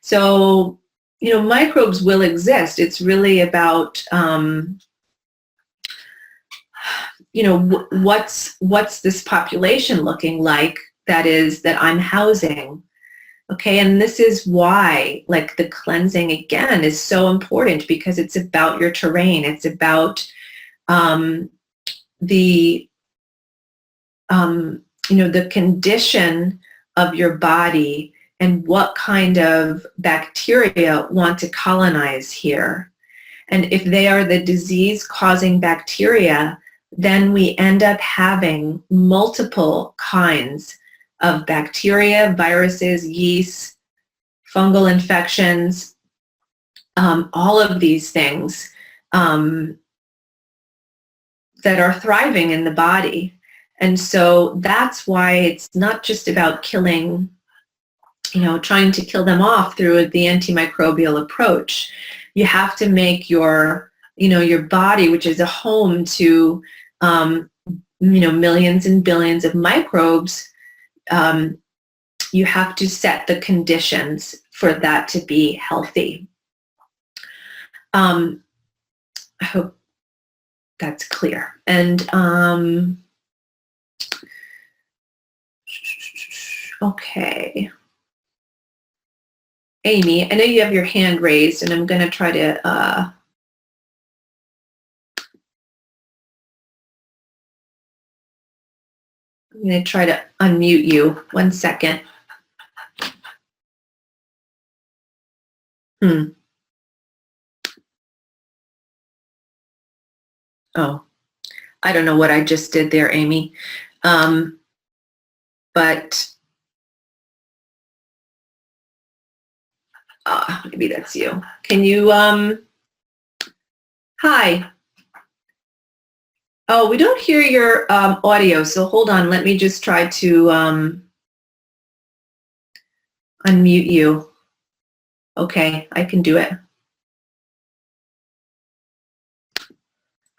So, microbes will exist. It's really about, what's this population looking like that I'm housing. Okay, and this is why, like, the cleansing again is so important, because it's about your terrain. It's about the condition of your body and what kind of bacteria want to colonize here. And if they are the disease-causing bacteria, then we end up having multiple kinds of bacteria, viruses, yeast, fungal infections, all of these things that are thriving in the body. And so that's why it's not just about killing, trying to kill them off through the antimicrobial approach. You have to make your body, which is a home to, millions and billions of microbes, you have to set the conditions for that to be healthy. I hope that's clear. And okay. Amy, I know you have your hand raised, and I'm going to try to I'm going to try to unmute you. 1 second. Oh, I don't know what I just did there, Amy. But maybe that's you. Can you, hi. Oh, we don't hear your audio, so hold on. Let me just try to unmute you. Okay, I can do it.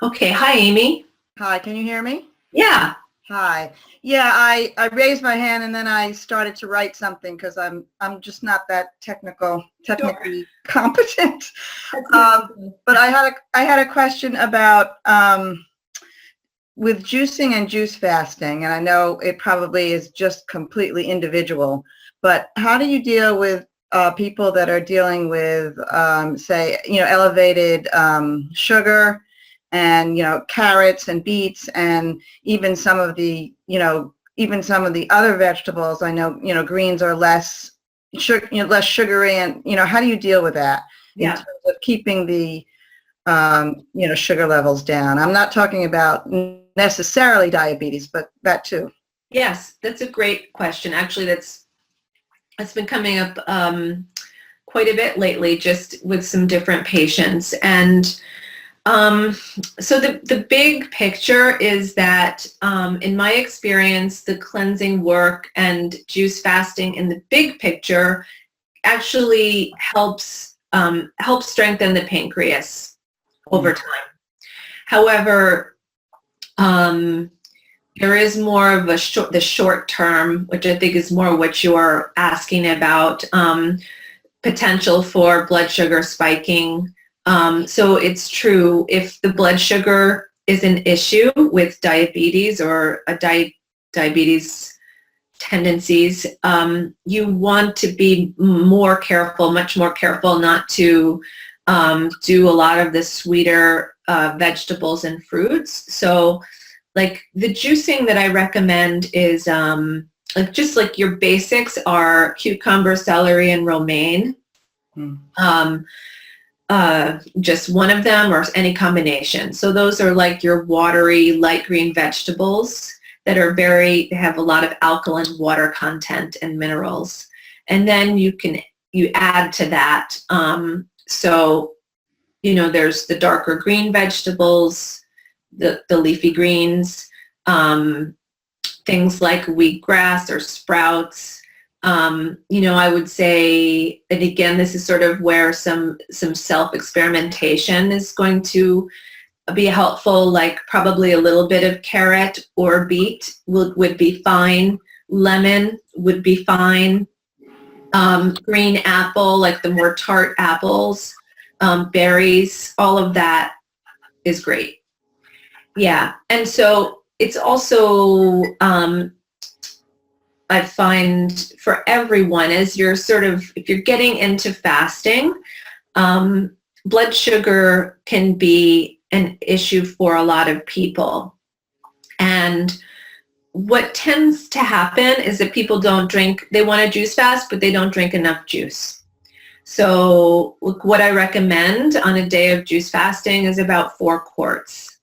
Okay, hi, Amy. Hi, can you hear me? Yeah. Hi. Yeah, I raised my hand and then I started to write something because I'm just not that technically competent. But I had a question about with juicing and juice fasting, and I know it probably is just completely individual, but how do you deal with people that are dealing with say, elevated sugar and, carrots and beets and even some of the, other vegetables? I know, greens are less sugary, and, how do you deal with that in terms of keeping the, sugar levels down? I'm not talking about necessarily diabetes, but that too. Yes, that's a great question. Actually, that's been coming up quite a bit lately, just with some different patients. And so the big picture is that, in my experience, the cleansing work and juice fasting in the big picture actually helps strengthen the pancreas over time. However, there is more of the short term, which I think is more what you're asking about, potential for blood sugar spiking. So it's true, if the blood sugar is an issue with diabetes or diabetes tendencies, you want to be much more careful not to do a lot of the sweeter vegetables and fruits. So like the juicing that I recommend is just like your basics are cucumber, celery, and romaine. Just one of them or any combination. So those are like your watery light green vegetables that are they have a lot of alkaline water content and minerals. And then you add to that. So, there's the darker green vegetables, the leafy greens, things like wheatgrass or sprouts. I would say, and again, this is sort of where some self-experimentation is going to be helpful, like probably a little bit of carrot or beet would be fine. Lemon would be fine. Green apple, like the more tart apples, berries, all of that is great. Yeah, and so it's also, I find for everyone, as you're if you're getting into fasting, blood sugar can be an issue for a lot of people. And what tends to happen is that people don't drink, they want to juice fast, but they don't drink enough juice. So what I recommend on a day of juice fasting is about 4 quarts.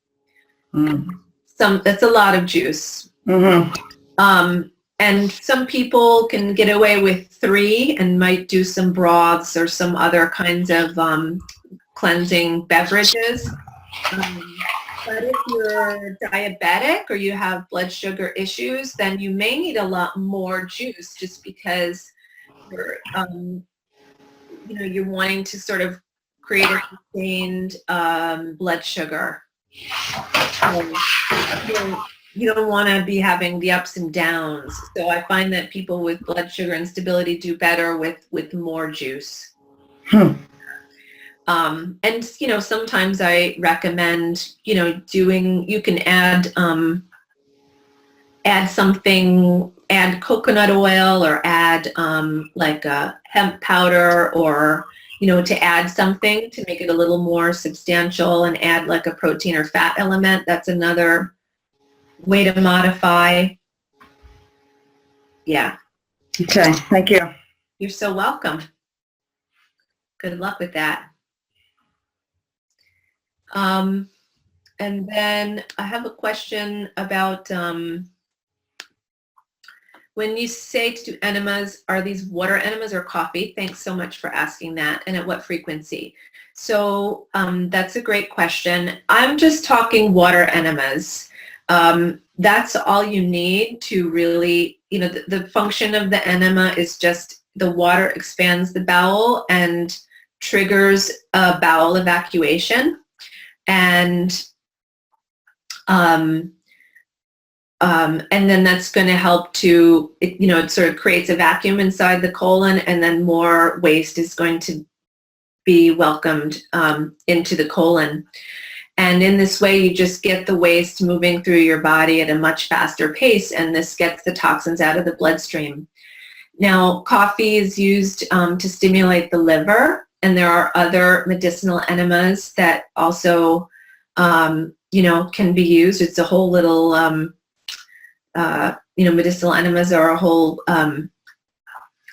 That's a lot of juice. And some people can get away with 3 and might do some broths or some other kinds of cleansing beverages. But if you're diabetic or you have blood sugar issues, then you may need a lot more juice, just because you're, you're wanting to sort of create a sustained blood sugar. So you don't want to be having the ups and downs. So I find that people with blood sugar instability do better with more juice. And, sometimes I recommend, you can add coconut oil, or add like a hemp powder, or, to add something to make it a little more substantial, and add like a protein or fat element. That's another way to modify. Yeah. Okay, thank you. You're so welcome. Good luck with that. And then I have a question about when you say to do enemas, are these water enemas or coffee? Thanks so much for asking that. And at what frequency? So that's a great question. I'm just talking water enemas. That's all you need to really, the function of the enema is just the water expands the bowel and triggers a bowel evacuation. And then that's going to help to, it sort of creates a vacuum inside the colon, and then more waste is going to be welcomed into the colon. And in this way, you just get the waste moving through your body at a much faster pace, and this gets the toxins out of the bloodstream. Now, coffee is used to stimulate the liver, and there are other medicinal enemas that also, can be used. It's a whole little, medicinal enemas are a whole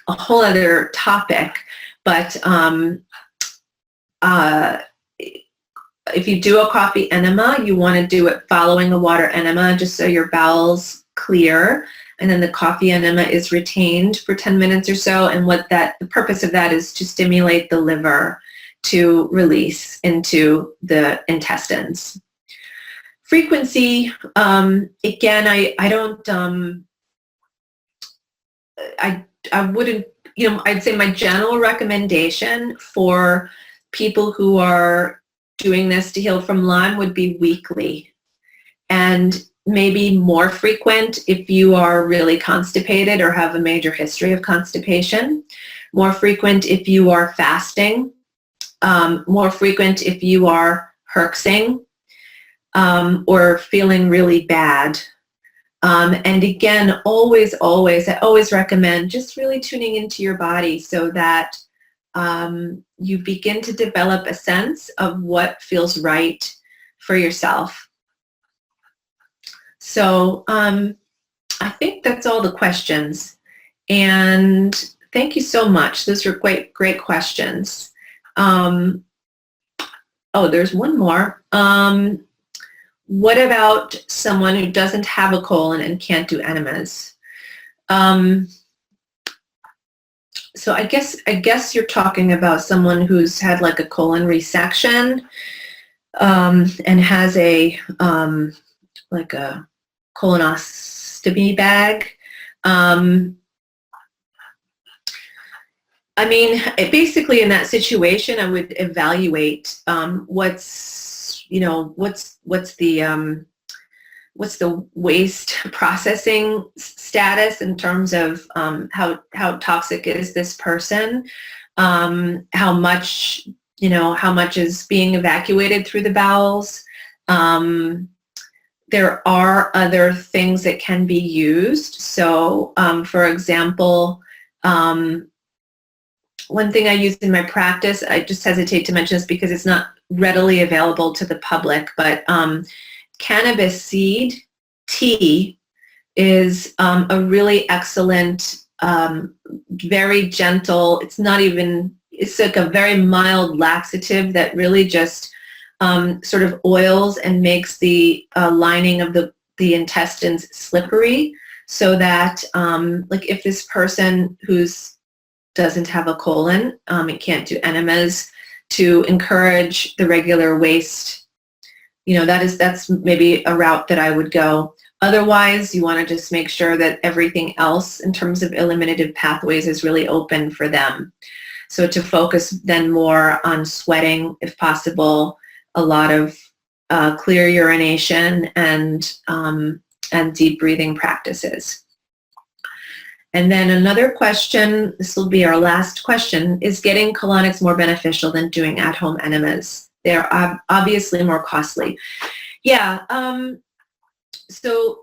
other topic. But if you do a coffee enema, you want to do it following a water enema, just so your bowels clear, and then the coffee enema is retained for 10 minutes or so. And the purpose of that is to stimulate the liver to release into the intestines. Frequency, again, I don't, I wouldn't, I'd say my general recommendation for people who are doing this to heal from Lyme would be weekly, and maybe more frequent if you are really constipated or have a major history of constipation, more frequent if you are fasting, more frequent if you are herxing, or feeling really bad. And again, I always recommend just really tuning into your body, so that you begin to develop a sense of what feels right for yourself. So I think that's all the questions. And thank you so much. Those are great questions. Oh, there's one more. What about someone who doesn't have a colon and can't do enemas? So I guess you're talking about someone who's had like a colon resection, and has a like a colonoscopy bag. I mean, basically in that situation, I would evaluate what's the waste processing status in terms of how toxic is this person, how much is being evacuated through the bowels. There are other things that can be used. So, for example, one thing I use in my practice, I just hesitate to mention this because it's not readily available to the public, but cannabis seed tea is a really excellent, very gentle, it's like a very mild laxative that really just sort of oils and makes the lining of the intestines slippery. so that like if this person who's doesn't have a colon and can't do enemas, to encourage the regular waste. That's maybe a route that I would go. Otherwise, you want to just make sure that everything else in terms of eliminative pathways is really open for them. So to focus then more on sweating, if possible, a lot of clear urination and deep breathing practices. And then another question, this will be our last question, is getting colonics more beneficial than doing at-home enemas? They're obviously more costly. Yeah. So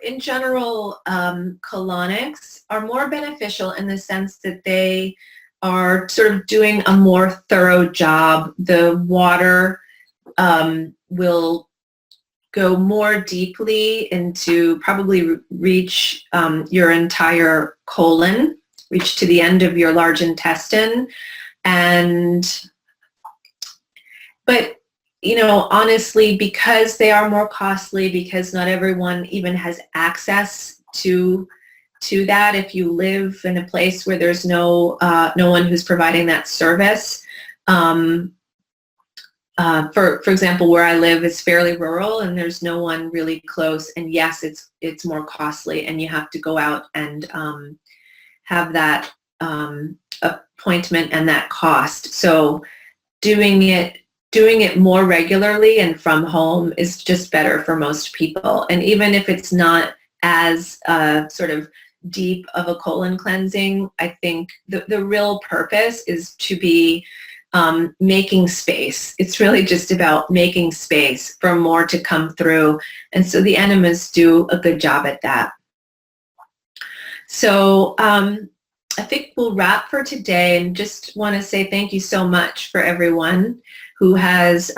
in general, colonics are more beneficial in the sense that they are sort of doing a more thorough job. The water will go more deeply into, probably reach your entire colon, reach to the end of your large intestine. But honestly, because they are more costly, because not everyone even has access to that, if you live in a place where there's no one who's providing that service. For example, where I live is fairly rural and there's no one really close, and yes, it's more costly, and you have to go out and have that appointment and that cost. So doing it more regularly and from home is just better for most people. And even if it's not as sort of deep of a colon cleansing, I think the real purpose is to be making space. It's really just about making space for more to come through. And so the enemas do a good job at that. So I think we'll wrap for today, and just want to say thank you so much for everyone who has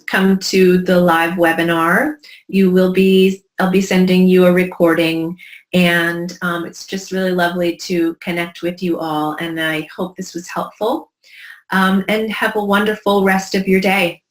come to the live webinar. I'll be sending you a recording, and it's just really lovely to connect with you all, and I hope this was helpful. And have a wonderful rest of your day.